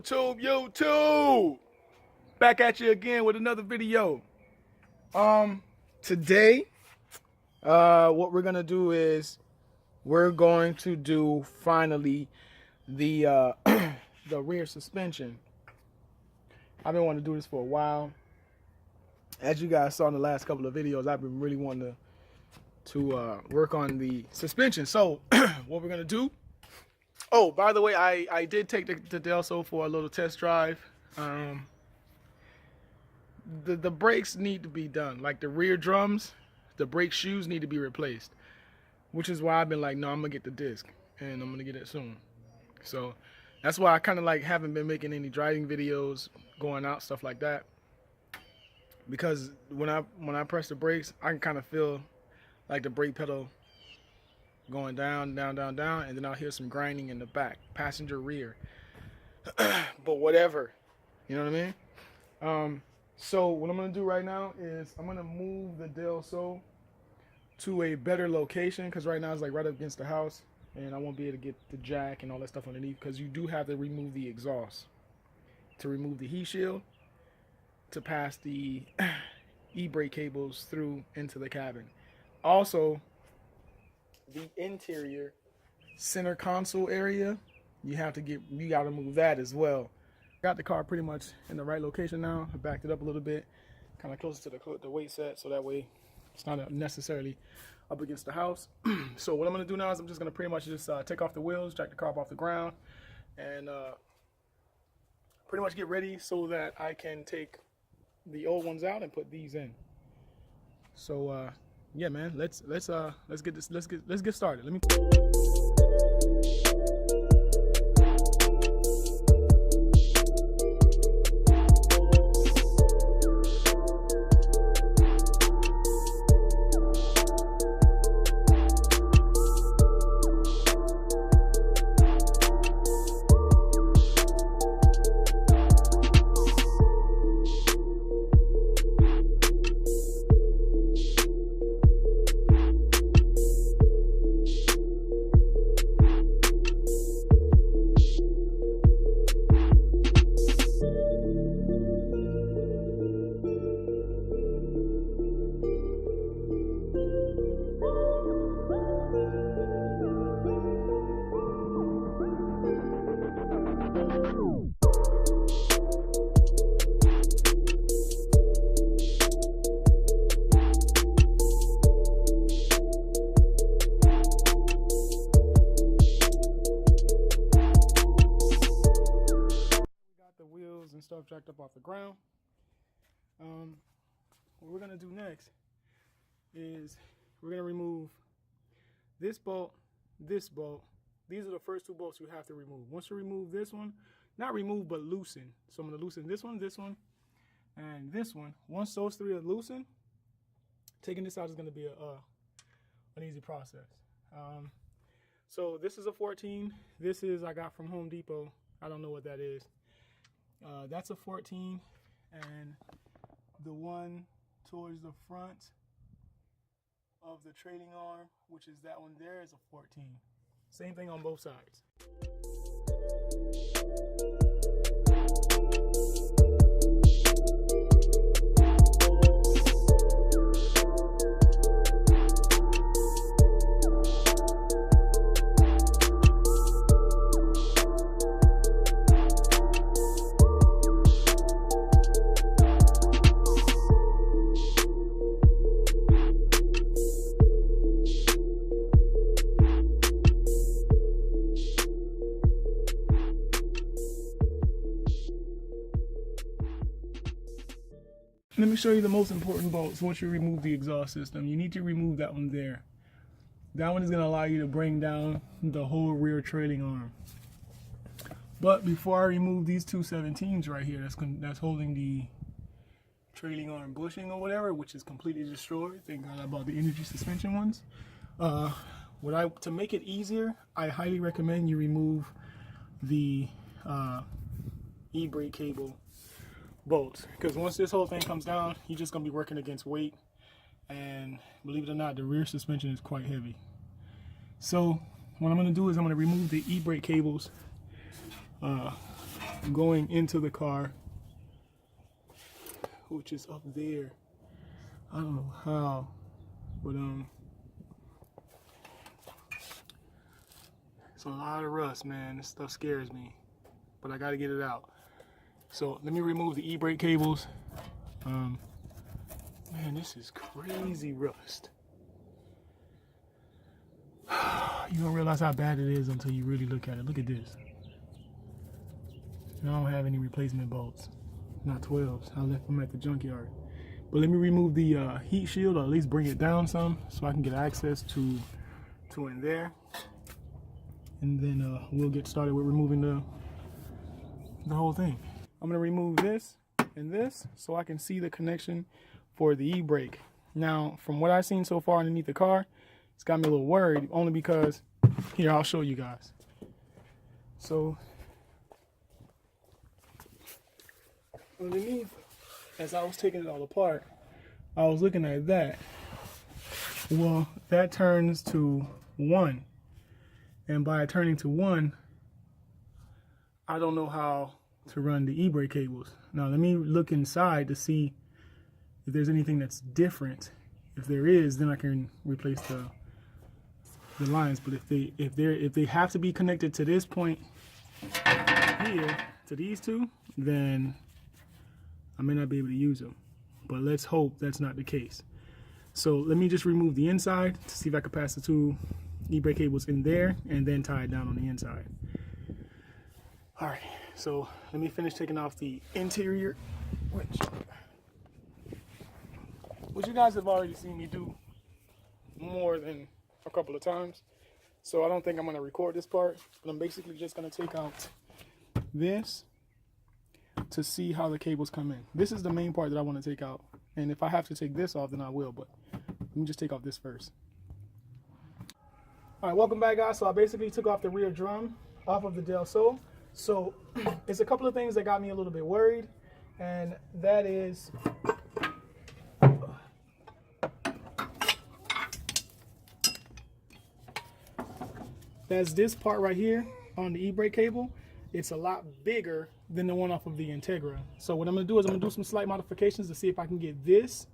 YouTube. Back at you again with another video. Today, what we're gonna do is we're going to do finally the the rear suspension. I've been wanting to do this for a while. As you guys saw in the last couple of videos, I've been really wanting to work on the suspension. So what we're gonna do. Oh, by the way, I did take the Delso for a little test drive. The brakes need to be done. Like the rear drums, the brake shoes need to be replaced. Which is why I've been like, no, I'm gonna get the disc, and I'm gonna get it soon. So that's why I kind of like haven't been making any driving videos, going out, stuff like that. Because when I press the brakes, I can kind of feel like the brake pedal going down, down, down, down, and then I'll hear some grinding in the back, passenger rear. But whatever, you know what I mean? So what I'm gonna do right now is I'm gonna move the Delso to a better location, because right now it's like right up against the house, and I won't be able to get the jack and all that stuff underneath, because you do have to remove the exhaust to remove the heat shield to pass the e-brake cables through into the cabin. Also, the interior center console area, you gotta move that as well. Got the car pretty much in the right location now. I backed it up a little bit, kind of closer to the weight set, so that way it's not necessarily up against the house. So what I'm gonna do now is I'm just gonna pretty much just take off the wheels, jack the car up off the ground, and pretty much get ready so that I can take the old ones out and put these in. So yeah, man, let's get started. Let me. And stuff jacked up off the ground. What we're gonna do next is we're gonna remove this bolt, this bolt. These are the first two bolts you have to remove. Once you remove this one, not remove but loosen. So I'm gonna loosen this one, and this one. Once those three are loosened, taking this out is gonna be an easy process. So this is a 14. This is I got from Home Depot. I don't know what that is. That's a 14, and the one towards the front of the trailing arm, which is that one there, is a 14. Same thing on both sides. Let me show you the most important bolts. Once you remove the exhaust system, you need to remove that one there. That one is going to allow you to bring down the whole rear trailing arm. But before I remove these two 17s right here, that's holding the trailing arm bushing or whatever, which is completely destroyed. Thank God I bought the energy suspension ones. To make it easier, I highly recommend you remove the e-brake cable bolts, because once this whole thing comes down, you're just going to be working against weight, and believe it or not, the rear suspension is quite heavy. So what I'm going to do is I'm going to remove the e-brake cables going into the car, which is up there. I don't know how, but it's a lot of rust, man. This stuff scares me, but I gotta get it out. So let me remove the e-brake cables. Man, this is crazy rust. You don't realize how bad it is until you really look at it. Look at this. And I don't have any replacement bolts, not 12s. I left them at the junkyard. But let me remove the heat shield, or at least bring it down some, so I can get access to in there. And then we'll get started with removing the whole thing. I'm gonna remove this and this so I can see the connection for the e-brake. Now, from what I've seen so far underneath the car, it's got me a little worried, only because, here, I'll show you guys. So, underneath, as I was taking it all apart, I was looking at that. Well, that turns to 1. And by turning to 1, I don't know how to run the e-brake cables. Now, let me look inside to see if there's anything that's different. If there is, then I can replace the lines. But if they have to be connected to this point here, to these two, then I may not be able to use them. But let's hope that's not the case. So let me just remove the inside to see if I can pass the 2 e-brake cables in there and then tie it down on the inside. All right, so let me finish taking off the interior, which you guys have already seen me do more than a couple of times. So I don't think I'm gonna record this part, but I'm basically just gonna take out this to see how the cables come in. This is the main part that I want to take out. And if I have to take this off, then I will, but let me just take off this first. All right, welcome back, guys. So I basically took off the rear drum off of the Del Sol. So it's a couple of things that got me a little bit worried, and that is that's this part right here on the e-brake cable. It's a lot bigger than the one off of the Integra. So what I'm gonna do is I'm gonna do some slight modifications to see if I can get this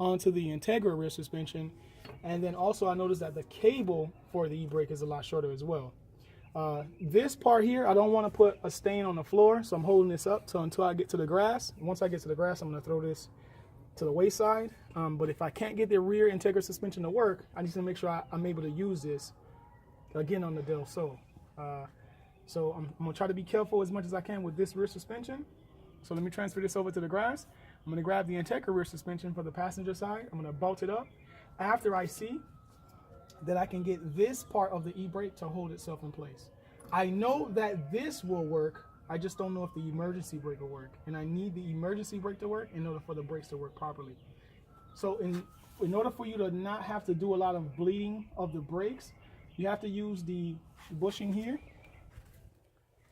onto the Integra rear suspension. And then also I noticed that the cable for the e-brake is a lot shorter as well. This part here, I don't want to put a stain on the floor, so I'm holding this up until I get to the grass. Once I get to the grass, I'm going to throw this to the wayside. But if I can't get the rear Integra suspension to work, I need to make sure I'm able to use this again on the Del Sol. So I'm going to try to be careful as much as I can with this rear suspension. So let me transfer this over to the grass. I'm going to grab the Integra rear suspension for the passenger side. I'm going to bolt it up. After I see that I can get this part of the e-brake to hold itself in place. I know that this will work. I just don't know if the emergency brake will work. And I need the emergency brake to work in order for the brakes to work properly. So in order for you to not have to do a lot of bleeding of the brakes, you have to use the bushing here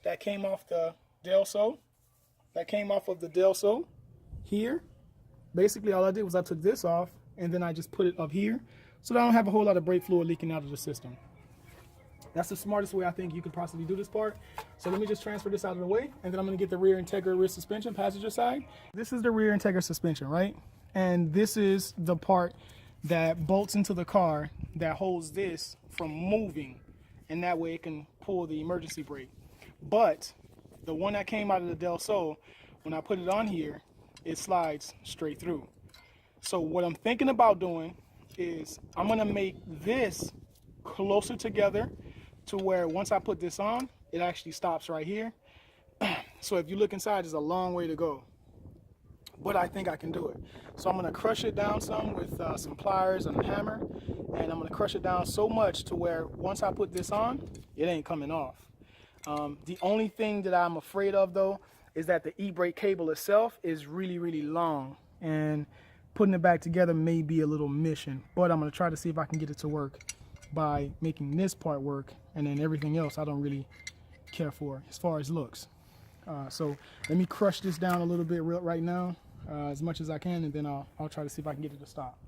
that came off the Del Sol. That came off of the Del Sol here. Basically all I did was I took this off and then I just put it up here so that I don't have a whole lot of brake fluid leaking out of the system. That's the smartest way I think you could possibly do this part. So let me just transfer this out of the way, and then I'm going to get the rear Integra rear suspension, passenger side. This is the rear Integra suspension, right? And this is the part that bolts into the car that holds this from moving, and that way it can pull the emergency brake. But the one that came out of the Del Sol, when I put it on here, it slides straight through. So what I'm thinking about doing is I'm going to make this closer together to where once I put this on, it actually stops right here. So if you look inside, there's a long way to go. But I think I can do it. So I'm going to crush it down some with some pliers and a hammer. And I'm going to crush it down so much to where once I put this on, it ain't coming off. The only thing that I'm afraid of, though, is that the e-brake cable itself is really, really long. And putting it back together may be a little mission. But I'm going to try to see if I can get it to work by making this part work. And then everything else I don't really care for as far as looks. So let me crush this down a little bit right now, as much as I can, and then I'll try to see if I can get it to stop.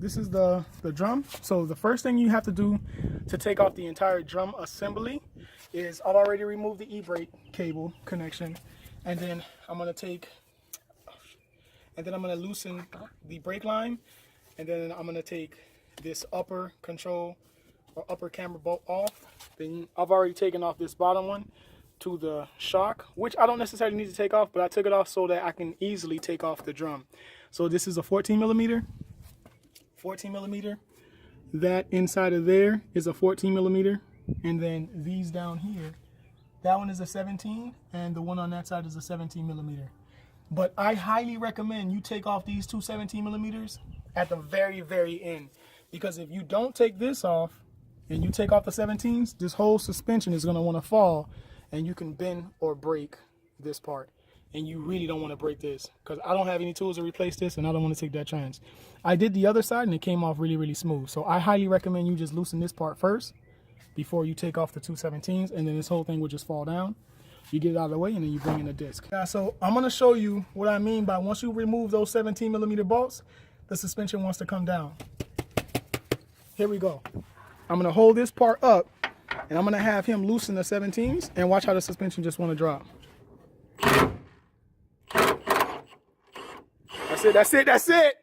this is the drum. So the first thing you have to do to take off the entire drum assembly is I've already removed the e-brake cable connection, and then I'm gonna loosen the brake line, and then I'm gonna take this upper control or upper camber bolt off. Then I've already taken off this bottom one to the shock, which I don't necessarily need to take off, but I took it off so that I can easily take off the drum. So this is a 14 millimeter. That inside of there is a 14 millimeter, and then these down here, that one is a 17, and the one on that side is a 17 millimeter. But I highly recommend you take off these two 17 millimeters at the very, very end, because if you don't take this off and you take off the 17s, this whole suspension is going to want to fall, and you can bend or break this part, and you really don't want to break this, because I don't have any tools to replace this, and I don't want to take that chance. I did the other side and it came off really, really smooth. So I highly recommend you just loosen this part first before you take off the two 17s, and then this whole thing will just fall down. You get it out of the way, and then you bring in the disc. Now, so I'm going to show you what I mean by once you remove those 17 millimeter bolts, the suspension wants to come down. Here we go. I'm going to hold this part up, and I'm going to have him loosen the 17s, and watch how the suspension just want to drop. That's it.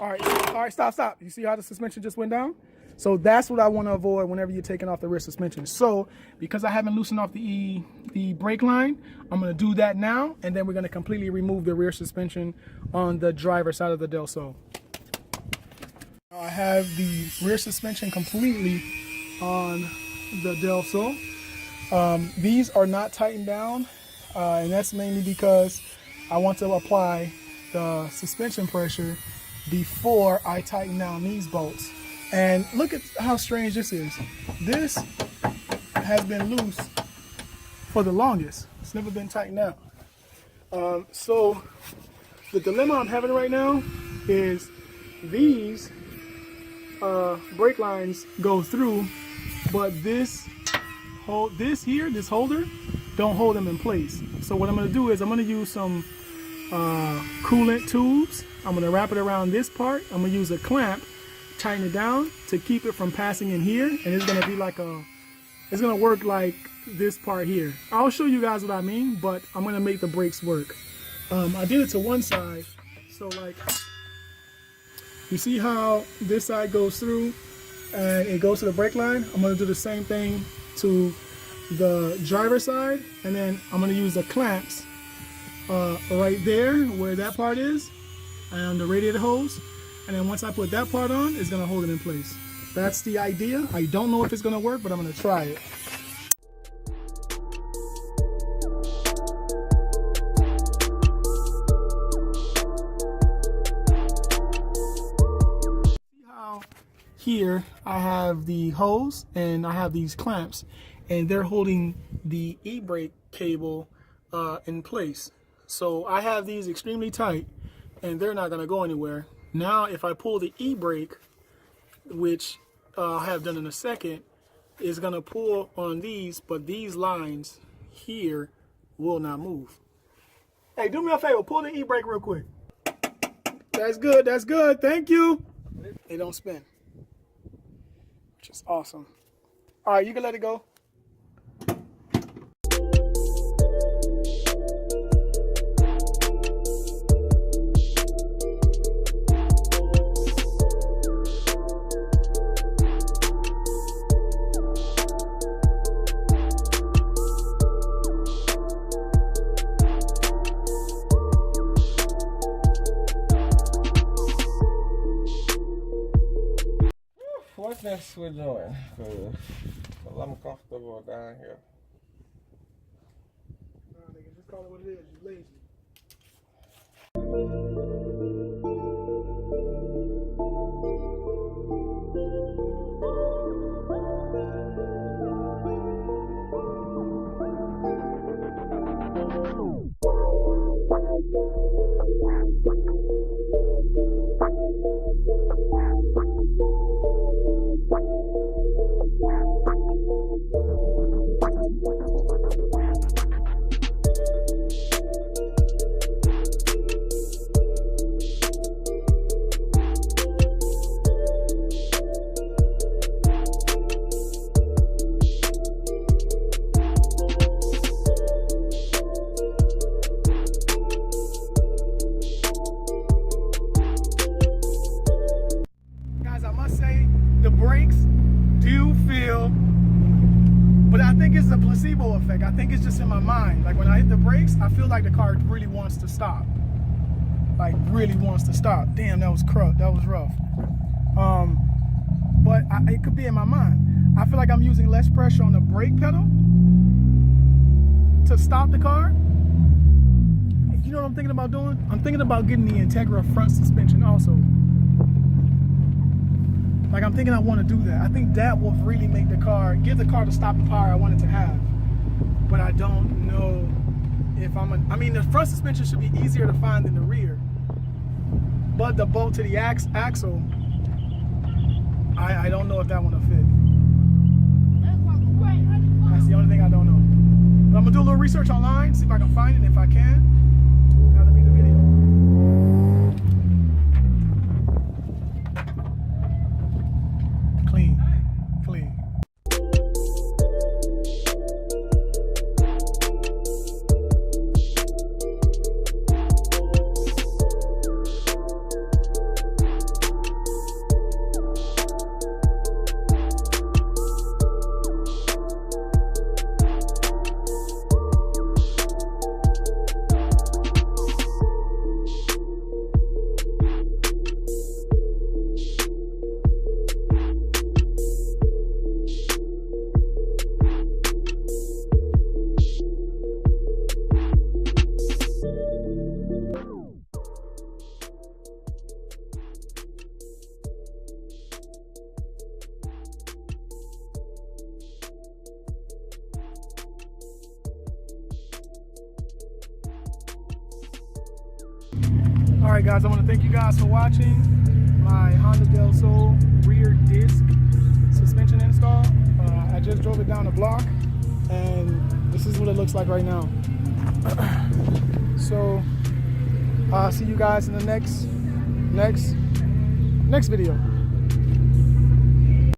All right, stop. You see how the suspension just went down? So that's what I want to avoid whenever you're taking off the rear suspension. So because I haven't loosened off the brake line, I'm going to do that now, and then we're going to completely remove the rear suspension on the driver's side of the Del Sol. I have the rear suspension completely on the Del Sol. These are not tightened down, and that's mainly because I want to apply the suspension pressure before I tighten down these bolts. And look at how strange this is. This has been loose for the longest. It's never been tightened out. So the dilemma I'm having right now is these brake lines go through, but this holder don't hold them in place. So what I'm going to do is I'm going to use some coolant tubes. I'm going to wrap it around this part. I'm going to use a clamp, tighten it down to keep it from passing in here, and it's going to be like it's going to work like this part here. I'll show you guys what I mean, but I'm going to make the brakes work. I did it to one side, so like you see how this side goes through and it goes to the brake line. I'm going to do the same thing to the driver's side, and then I'm going to use the clamps right there where that part is and the radiator hose, and then once I put that part on, it's going to hold it in place. That's the idea. I don't know if it's going to work, but I'm going to try it. See how here I have the hose and I have these clamps, and they're holding the e-brake cable in place. So I have these extremely tight, and they're not going to go anywhere. Now if I pull the e-brake, which I have done in a second, is going to pull on these, but these lines here will not move. Hey, do me a favor, pull the e-brake real quick. That's good, thank you. They don't spin, which is awesome. All right, you can let it go. What's next we're doing? Because I'm comfortable down here. Nah, nigga, just call it what it is. You lazy. the brakes do feel, but I think it's a placebo effect. I think it's just in my mind. Like when I hit the brakes, I feel like the car really wants to stop. Like really wants to stop. Damn, that was rough. But it could be in my mind. I feel like I'm using less pressure on the brake pedal to stop the car. You know what I'm thinking about doing? I'm thinking about getting the Integra front suspension also. Like I'm thinking I want to do that. I think that will really make the car, give the car the stopping power I want it to have. But I don't know if I mean, the front suspension should be easier to find than the rear. But the bolt to the axle, I don't know if that one will fit. That's the only thing I don't know. But I'm gonna do a little research online, see if I can find it. If I can, that'll be the video. Clean. All right, guys, I want to thank you guys for watching my Honda Del Sol rear disc suspension install. I just drove it down the block, and this is what it looks like right now. So, I'll see you guys in the next video.